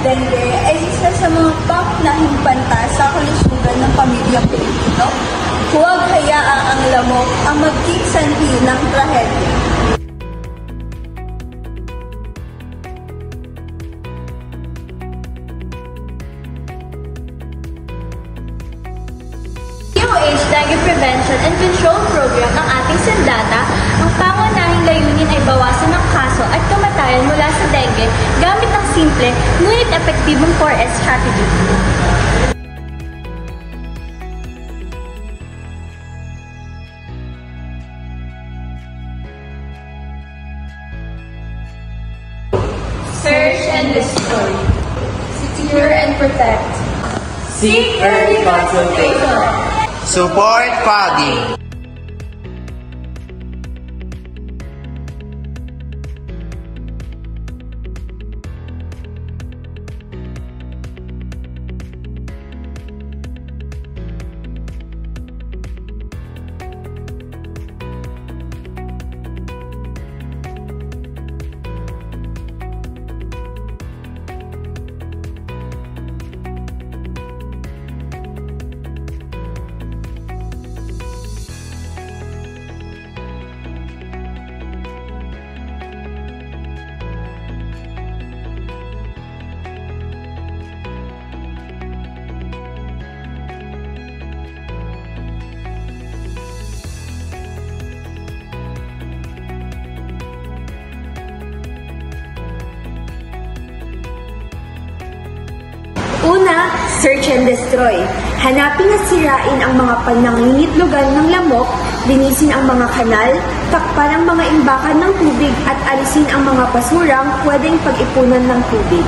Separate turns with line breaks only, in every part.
dengue ay isa sa mga pangunahing banta sa kalusugan ng pamilyang Pilipino. Huwag hayaan ang lamok ang maging sanhi ng trahedya.
DOH Dengue Prevention and Control Program ang ating sandata. Ang pangunahing layunin ay bawasan ang kaso at kamatayan mula sa dengue gamit ang simple ngunit epektibong 4S strategy.
Search and destroy. Secure and protect.
Seek early consultation. Support fogging.
Una, search and destroy. Hanapin at sirain ang mga panangingitlogan ng lamok, linisin ang mga kanal, takpan ang mga imbakan ng tubig at alisin ang mga basurang pwedeng pag-ipunan ng tubig.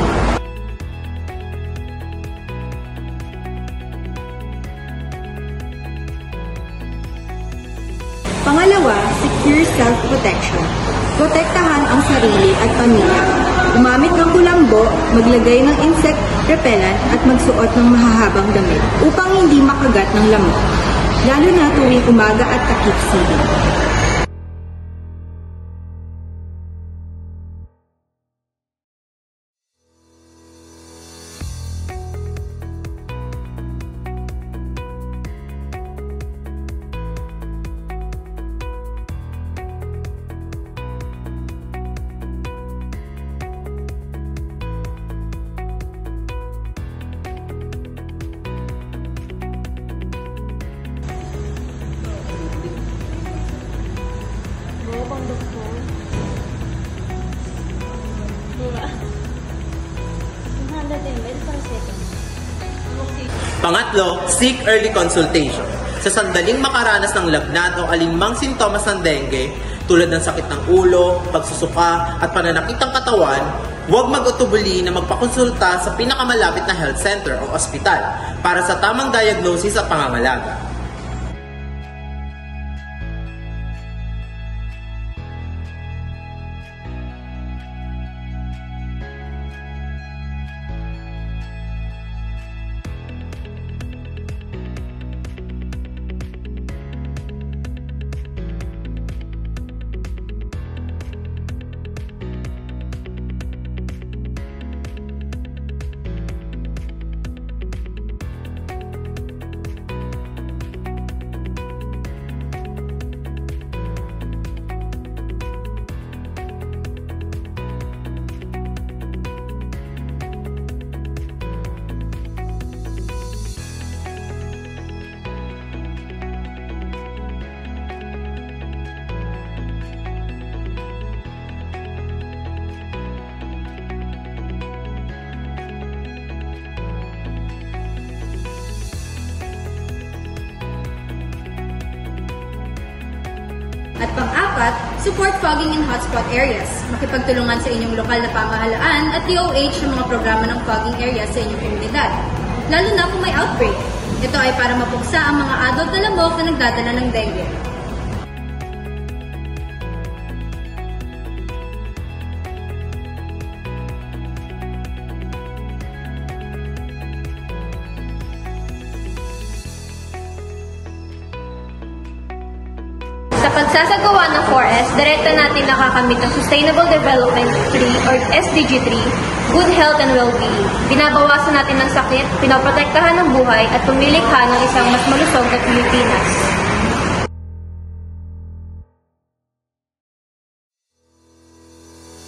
Pangalawa, secure self-protection. Protektahan ang sarili at pamilya. Gumamit ng kulambo, maglagay ng insect repellent at magsuot ng mahahabang damit upang hindi makagat ng lamok, lalo na tuwing umaga at takip siling.
Pangatlo, seek early consultation. Sa sandaling makaranas ng lagnat o alinmang sintomas ng dengue, tulad ng sakit ng ulo, pagsusuka, at pananakit ng katawan, huwag mag-utubuli na magpakonsulta sa pinakamalapit na health center o ospital para sa tamang diagnosis at pangangalaga.
At pang-apat, support fogging in hotspot areas. Makipagtulungan sa inyong lokal na pamahalaan at DOH sa mga programa ng fogging areas sa inyong komunidad, lalo na kung may outbreak. Ito ay para mapuksa ang mga adult na lamok na nagdadala ng dengue.
Sa pagsasagawa ng 4S, direkta natin nakakamit ang Sustainable Development 3 or SDG 3, good health and well-being. Binabawasan natin ng sakit, pinoprotektahan ng buhay, at pumilikha ng isang mas malusog na Pilipinas.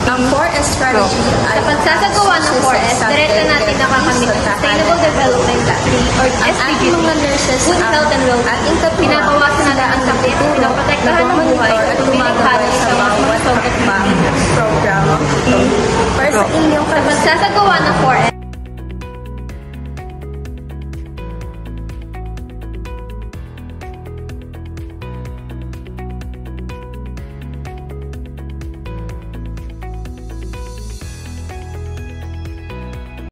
Ang 4S strategy
Sa pagsasagawa ng 4S, direkta natin nakakamit ang Sustainable Development 3 or SDG 3, good health and well-being. Binabawasan natin ang sakit, pinoprotektahan ng buhay, at pumilikha ng isang mas malusog na Pilipinas.
program para sa inyong
Sa pagsasagawa ng 4S,